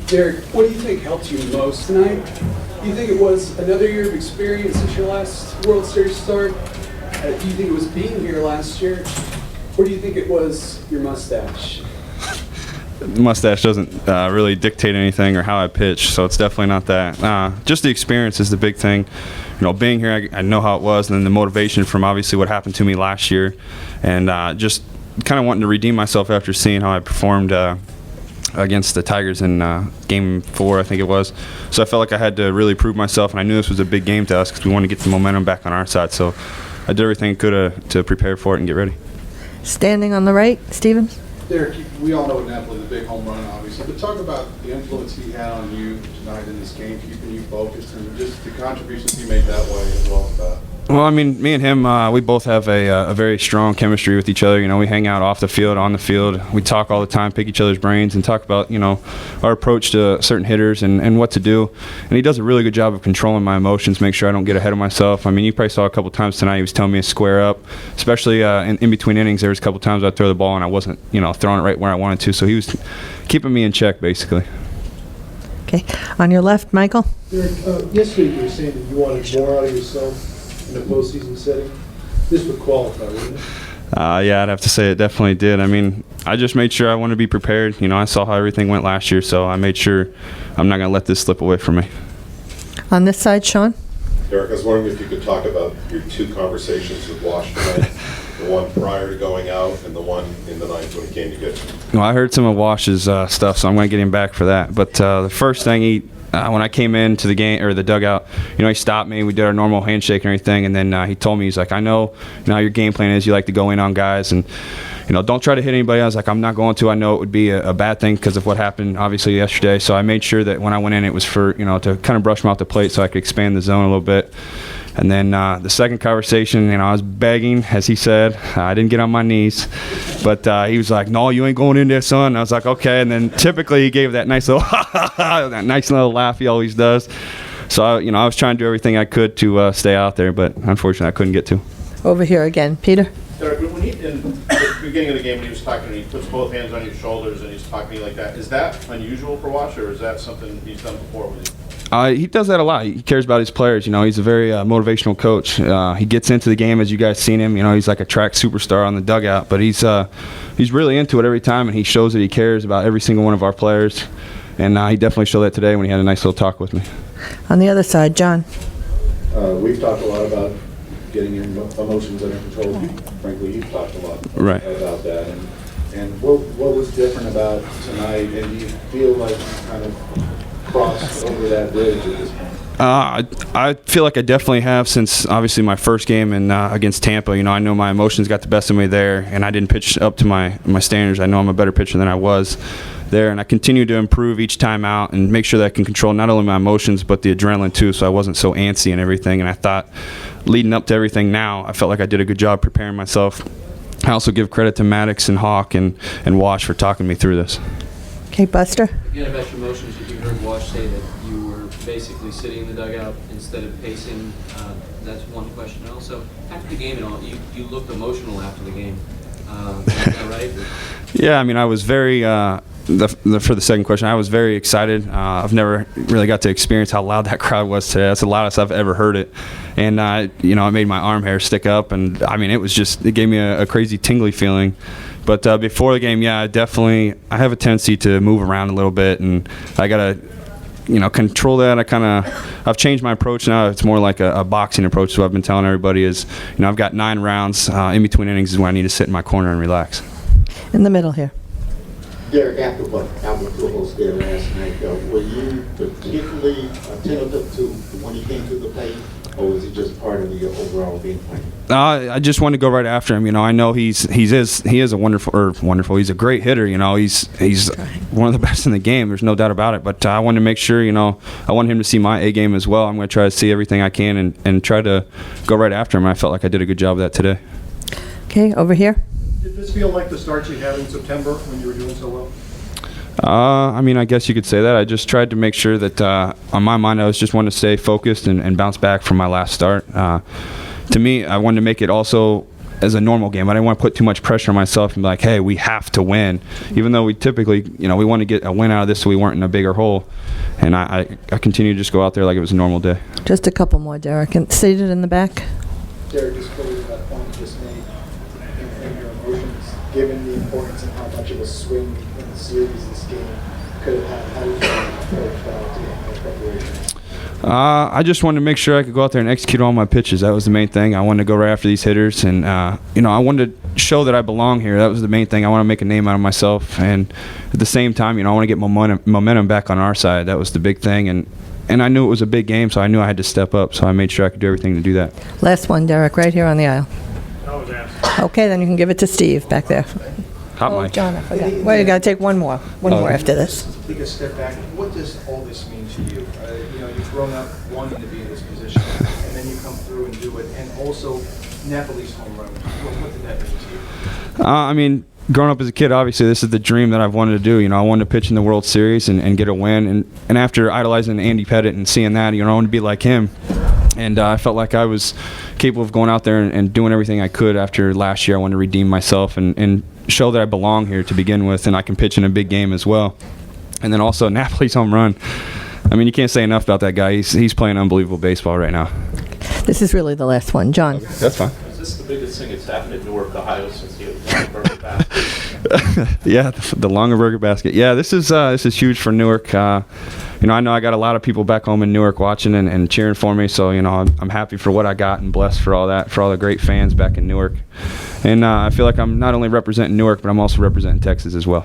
Derek, what do you think helped you most tonight? Do you think it was another year of experience since your last World Series start? Do you think it was being here last year? Or do you think it was your mustache? The mustache doesn't really dictate anything or how I pitch, so it's definitely not that. Just the experience is the big thing. Being here, I know how it was, and then the motivation from obviously what happened to me last year, and just kind of wanting to redeem myself after seeing how I performed against the Tigers in Game 4, I think it was. So I felt like I had to really prove myself, and I knew this was a big game to us because we wanted to get the momentum back on our side. So I did everything I could to prepare for it and get ready. Standing on the right, Stevens. Derek, we all know Napoli, the big home run, obviously, but talk about the influence he had on you tonight in this game, keeping you focused, and just the contributions he made that way as well as that. Well, I mean, me and him, we both have a very strong chemistry with each other. We hang out off the field, on the field. We talk all the time, pick each other's brains, and talk about, our approach to certain hitters and what to do. And he does a really good job of controlling my emotions, make sure I don't get ahead of myself. I mean, you probably saw a couple times tonight he was telling me to square up, especially in between innings. There was a couple times I'd throw the ball and I wasn't, throwing it right where I wanted to. So he was keeping me in check, basically. Okay. On your left, Michael. Derek, yesterday you were saying that you wanted more out of yourself in a postseason setting. This would qualify, wouldn't it? Yeah, I'd have to say it definitely did. I mean, I just made sure I wanted to be prepared. I saw how everything went last year, so I made sure I'm not going to let this slip away from me. On this side, Sean. Derek, I was wondering if you could talk about your two conversations with Wash tonight, the one prior to going out and the one in the ninth when he came to get you. Well, I heard some of Wash's stuff, so I'm going to get him back for that. But the first thing when I came into the game or the dugout, he stopped me. We did our normal handshake and everything, and then he told me, he's like, I know how your game plan is. You like to go in on guys, and don't try to hit anybody. I was like, I'm not going to. I know it would be a bad thing because of what happened, obviously, yesterday. So I made sure that when I went in, it was for to kind of brush him off the plate so I could expand the zone a little bit. And then the second conversation, I was begging, as he said. I didn't get on my knees. But he was like, no, you ain't going in there, son. And I was like, okay. And then typically he gave that nice little that nice little laugh he always does. So, I was trying to do everything I could to stay out there. But unfortunately, I couldn't get to. Over here again. Peter. Derek, when he, in the beginning of the game, when he was talking to me, he puts both hands on your shoulders and he's talking to you like that. Is that unusual for Wash, or is that something he's done before with you? He does that a lot. He cares about his players. He's a very motivational coach. He gets into the game, as you guys seen him. He's like a track superstar on the dugout, but he's really into it every time, and he shows that he cares about every single one of our players. And he definitely showed that today when he had a nice little talk with me. On the other side, John. We've talked a lot about getting your emotions under control. Frankly, you've talked a lot about that. And what was different about tonight? And do you feel like you kind of crossed over that bridge at this point? I feel like I definitely have since obviously my first game against Tampa. I know my emotions got the best of me there, and I didn't pitch up to my standards. I know I'm a better pitcher than I was there, and I continue to improve each time out and make sure that I can control not only my emotions but the adrenaline too, so I wasn't so antsy and everything. And I thought leading up to everything now, I felt like I did a good job preparing myself. I also give credit to Maddox and Hawk and Wash for talking me through this. Okay, Buster. Again, about your emotions, you heard Wash say that you were basically sitting in the dugout instead of pacing. That's one question. And also, after the game and all, you looked emotional after the game. Is that right? Yeah, I mean, I was very for the second question, I was very excited. I've never really got to experience how loud that crowd was today. That's the loudest I've ever heard it. And, it made my arm hair stick up. And, I mean, it gave me a crazy tingly feeling. But before the game, yeah, I have a tendency to move around a little bit. And I got to, control that. I've changed my approach now. It's more like a boxing approach. So I've been telling everybody is, I've got 9 rounds. In between innings is when I need to sit in my corner and relax. In the middle here. Derek, after what Albert Pujols did last night, were you particularly attentive to when he came to the plate, or was it just part of the overall game plan? I just wanted to go right after him. I know he is a wonderful. He's a great hitter. He's one of the best in the game. There's no doubt about it. But I wanted to make sure. I want him to see my A game as well. I'm going to try to see everything I can and try to go right after him. I felt like I did a good job of that today. Okay, over here. Did this feel like the start you had in September when you were doing so well? I mean, I guess you could say that. I just tried to make sure that on my mind, I was just wanting to stay focused and bounce back from my last start. To me, I wanted to make it also as a normal game. I didn't want to put too much pressure on myself and be like, hey, we have to win. Even though we typically, we want to get a win out of this so we weren't in a bigger hole. And I continue to just go out there like it was a normal day. Just a couple more, Derek. And seated in the back. Derek, just clearly that point you just made in your emotions, given the importance and how much of a swing in the series this game could have had, how did you approach that to get more preparation? I just wanted to make sure I could go out there and execute all my pitches. That was the main thing. I wanted to go right after these hitters, and I wanted to show that I belong here. That was the main thing. I want to make a name out of myself, and at the same time, I want to get momentum back on our side. That was the big thing, and I knew it was a big game, so I knew I had to step up. So I made sure I could do everything to do that. Last one, Derek, right here on the aisle. Okay, then you can give it to Steve back there. Hot Oh, mic. John, I forgot. Well, you got to take one more after this. Take a step back. What does all this mean to you? You've grown up wanting to be in this position, and then you come through and do it, and also Napoli's home run. What did that mean to you? Growing up as a kid, obviously, this is the dream that I've wanted to do. I wanted to pitch in the World Series and get a win. And after idolizing Andy Pettitte and seeing that, I wanted to be like him. And I felt like I was capable of going out there and doing everything I could after last year. I wanted to redeem myself and show that I belong here to begin with, and I can pitch in a big game as well. And then also Napoli's home run. You can't say enough about that guy. He's playing unbelievable baseball right now. This is really the last one. John. That's fine. Is this the biggest thing that's happened in Newark, Ohio since the Longaberger basket? Yeah, the Longaberger basket. Yeah, this is huge for Newark. I know I got a lot of people back home in Newark watching and cheering for me. So I'm happy for what I got and blessed for all that, for all the great fans back in Newark. And I feel like I'm not only representing Newark, but I'm also representing Texas as well.